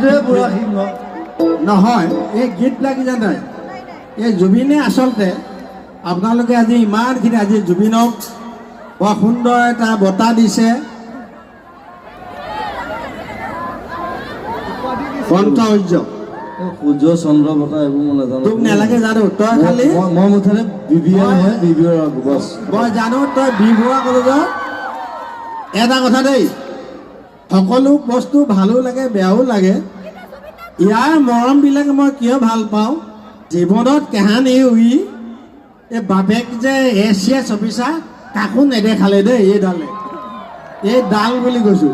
এইটোৱে বুঢ়া সিংহ নহয় এই গীতবিলাক কি জানে এই জুবিনে আচলতে আপোনালোকে আজি ইমানখিনি আজি জুবিনক বৰ সুন্দৰ এটা বঁটা দিছে কণ্ঠৰ্য সূৰ্য চন্দ্ৰ বঁটা এইবোৰ মই নাজানো তোক নালাগে জানো তই খালি মই মুঠতে বিবিএ হয় বিবিএৰ বছ মই জানো তই বিভুৱা কলেজৰ এটা কথা দেই সকলো বস্তু ভালো লাগে বেয়াও লাগে ইয়াৰ মৰমবিলাক মই কিয় ভাল পাওঁ জীৱনত কেহানি উই এই বাপেক যে এছিয়াছ অফিচাৰ কাকো নেদেখালে দেই এই ডালে এই ডাল বুলি কৈছোঁ